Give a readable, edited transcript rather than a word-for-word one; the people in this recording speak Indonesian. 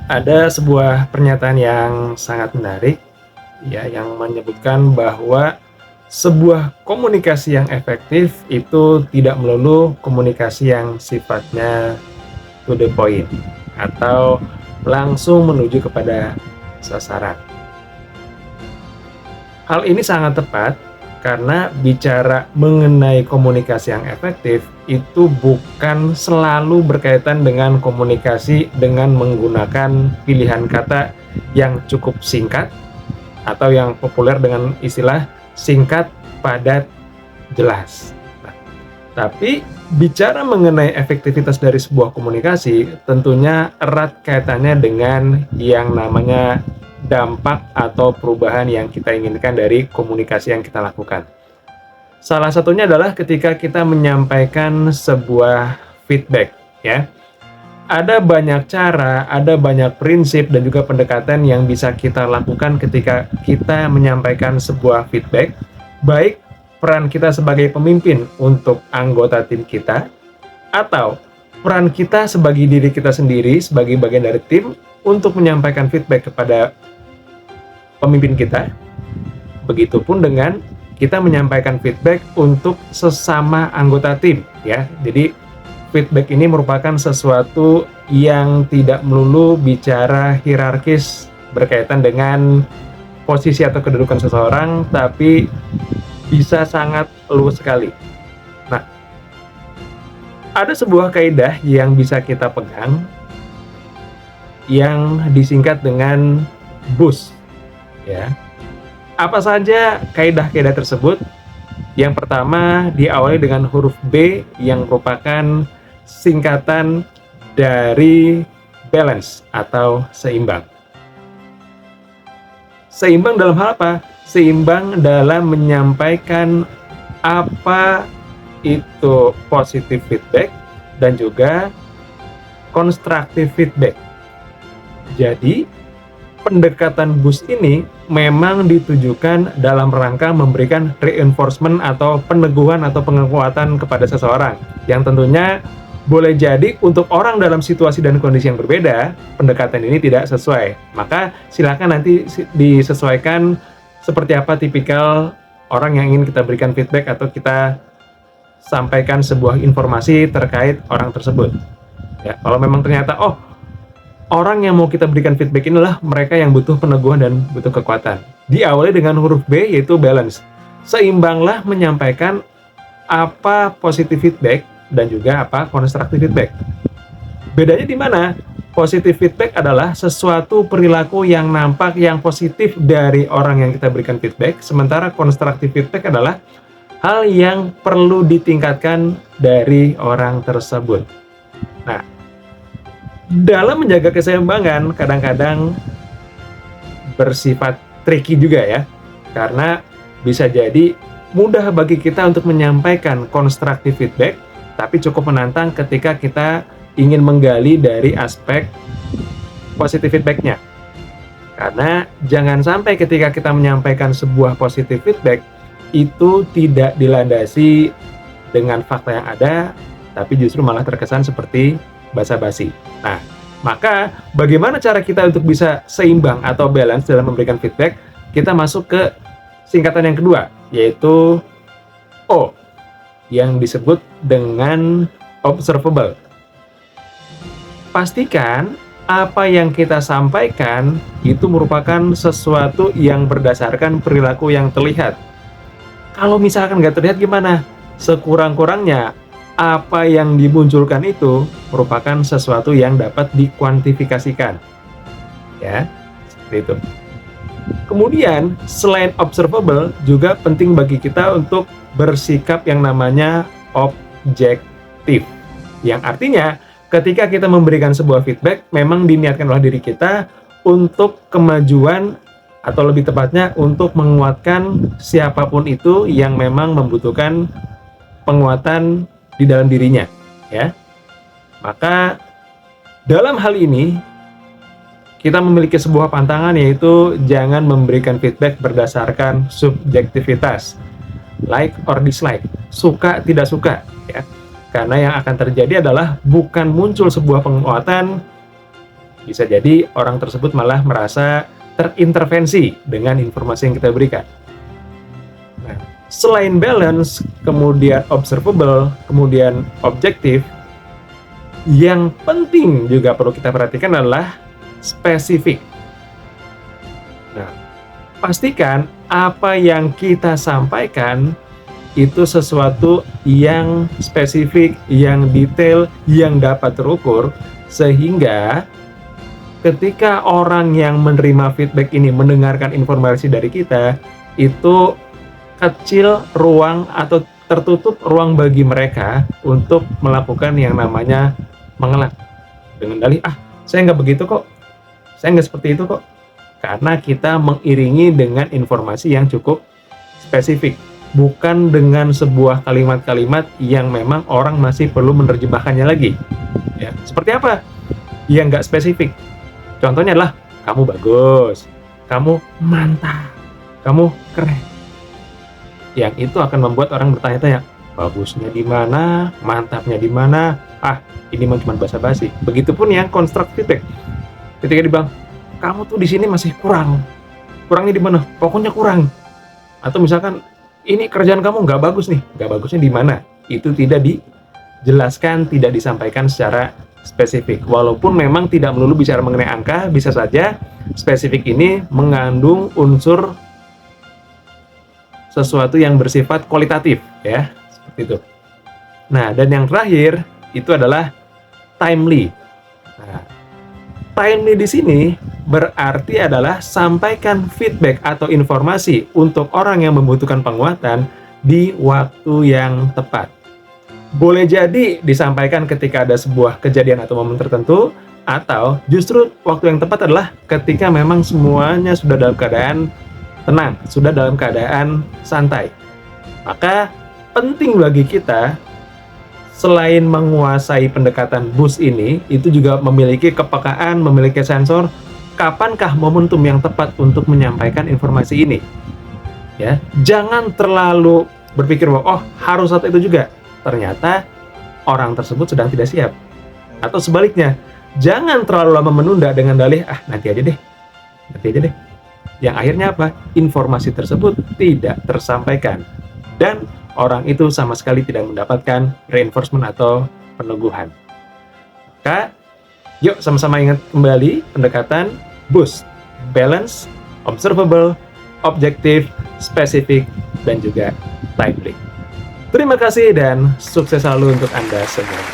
Ada sebuah pernyataan yang sangat menarik, ya, yang menyebutkan bahwa sebuah komunikasi yang efektif itu tidak melulu komunikasi yang sifatnya to the point atau langsung menuju kepada sasaran. Hal ini sangat tepat karena bicara mengenai komunikasi yang efektif itu bukan selalu berkaitan dengan komunikasi dengan menggunakan pilihan kata yang cukup singkat atau yang populer dengan istilah singkat, padat, jelas. Nah, tapi bicara mengenai efektivitas dari sebuah komunikasi tentunya erat kaitannya dengan yang namanya dampak atau perubahan yang kita inginkan dari komunikasi yang kita lakukan. Salah satunya adalah ketika kita menyampaikan sebuah feedback, ya. Ada banyak cara, ada banyak prinsip dan juga pendekatan yang bisa kita lakukan ketika kita menyampaikan sebuah feedback, baik peran kita sebagai pemimpin untuk anggota tim kita, atau peran kita sebagai diri kita sendiri, sebagai bagian dari tim, untuk menyampaikan feedback kepada pemimpin kita. Begitupun dengan kita menyampaikan feedback untuk sesama anggota tim, ya. Jadi feedback ini merupakan sesuatu yang tidak melulu bicara hierarkis berkaitan dengan posisi atau kedudukan seseorang, tapi bisa sangat luas sekali. Nah, ada sebuah kaidah yang bisa kita pegang yang disingkat dengan BUS, ya. Apa saja kaidah-kaidah tersebut? Yang pertama diawali dengan huruf B yang merupakan singkatan dari balance atau seimbang. Seimbang dalam hal apa? Seimbang dalam menyampaikan apa itu positive feedback dan juga constructive feedback. Jadi, pendekatan BUS ini memang ditujukan dalam rangka memberikan reinforcement atau peneguhan atau penguatan kepada seseorang yang tentunya boleh jadi untuk orang dalam situasi dan kondisi yang berbeda, pendekatan ini tidak sesuai. Maka silakan nanti disesuaikan seperti apa tipikal orang yang ingin kita berikan feedback atau kita sampaikan sebuah informasi terkait orang tersebut. Ya, kalau memang ternyata orang yang mau kita berikan feedback inilah mereka yang butuh peneguhan dan butuh kekuatan. Diawali dengan huruf B yaitu balance. Seimbanglah menyampaikan apa positive feedback dan juga apa constructive feedback. Bedanya di mana? Positive feedback adalah sesuatu perilaku yang nampak yang positif dari orang yang kita berikan feedback, sementara constructive feedback adalah hal yang perlu ditingkatkan dari orang tersebut. Nah, dalam menjaga keseimbangan kadang-kadang bersifat tricky juga ya, karena bisa jadi mudah bagi kita untuk menyampaikan constructive feedback, tapi cukup menantang ketika kita ingin menggali dari aspek positive feedback-nya. Karena jangan sampai ketika kita menyampaikan sebuah positive feedback itu tidak dilandasi dengan fakta yang ada, tapi justru malah terkesan seperti basa-basi. Nah, maka bagaimana cara kita untuk bisa seimbang atau balance dalam memberikan feedback? Kita masuk ke singkatan yang kedua, yaitu O, yang disebut dengan observable. Pastikan apa yang kita sampaikan itu merupakan sesuatu yang berdasarkan perilaku yang terlihat. Kalau misalkan nggak terlihat gimana? Sekurang-kurangnya apa yang dimunculkan itu merupakan sesuatu yang dapat dikuantifikasikan. Ya, seperti itu. Kemudian, selain observable, juga penting bagi kita untuk bersikap yang namanya objektif. Yang artinya, ketika kita memberikan sebuah feedback, memang diniatkan oleh diri kita untuk kemajuan atau lebih tepatnya untuk menguatkan siapapun itu yang memang membutuhkan penguatan di dalam dirinya, ya. Maka dalam hal ini kita memiliki sebuah pantangan, yaitu jangan memberikan feedback berdasarkan subjektivitas, like or dislike, suka tidak suka, ya. Karena yang akan terjadi adalah bukan muncul sebuah penguatan, Bisa jadi orang tersebut malah merasa terintervensi dengan informasi yang kita berikan. Nah, selain balance, kemudian observable, kemudian objektif, yang penting juga perlu kita perhatikan adalah spesifik. Nah, pastikan apa yang kita sampaikan itu sesuatu yang spesifik, yang detail, yang dapat terukur, sehingga ketika orang yang menerima feedback ini mendengarkan informasi dari kita, itu kecil ruang atau tertutup ruang bagi mereka untuk melakukan yang namanya mengelak. Dengan dalih, saya nggak begitu kok, saya nggak seperti itu kok. Karena kita mengiringi dengan informasi yang cukup spesifik. Bukan dengan sebuah kalimat-kalimat yang memang orang masih perlu menerjemahkannya lagi. Ya, seperti apa? Yang nggak spesifik. Contohnya adalah, kamu bagus, kamu mantap, kamu keren. Yang itu akan membuat orang bertanya-tanya, bagusnya di mana, mantapnya di mana? Ini mah cuma basa-basi. Begitupun yang constructive feedback. Ketika dibilang, kamu tuh di sini masih kurang. Kurangnya di mana? Pokoknya kurang. Atau misalkan, ini kerjaan kamu nggak bagus nih. Nggak bagusnya di mana? Itu tidak dijelaskan, tidak disampaikan secara spesifik. Walaupun memang tidak melulu bicara mengenai angka, bisa saja spesifik ini mengandung unsur sesuatu yang bersifat kualitatif, ya, seperti itu. Nah, dan yang terakhir itu adalah timely. Nah, timely di sini berarti adalah sampaikan feedback atau informasi untuk orang yang membutuhkan penguatan di waktu yang tepat. Boleh jadi disampaikan ketika ada sebuah kejadian atau momen tertentu, atau justru waktu yang tepat adalah ketika memang semuanya sudah dalam keadaan tenang, sudah dalam keadaan santai. Maka penting bagi kita, selain menguasai pendekatan BUS ini, itu juga memiliki kepekaan, memiliki sensor, kapankah momentum yang tepat untuk menyampaikan informasi ini. Ya, jangan terlalu berpikir bahwa harus saat itu juga. Ternyata orang tersebut sedang tidak siap. Atau sebaliknya, jangan terlalu lama menunda dengan dalih, nanti aja deh. Yang akhirnya apa? Informasi tersebut tidak tersampaikan. Dan orang itu sama sekali tidak mendapatkan reinforcement atau peneguhan. Maka, yuk sama-sama ingat kembali pendekatan BUS. Balance, observable, objektif, spesifik, dan juga timely. Terima kasih dan sukses selalu untuk Anda semua.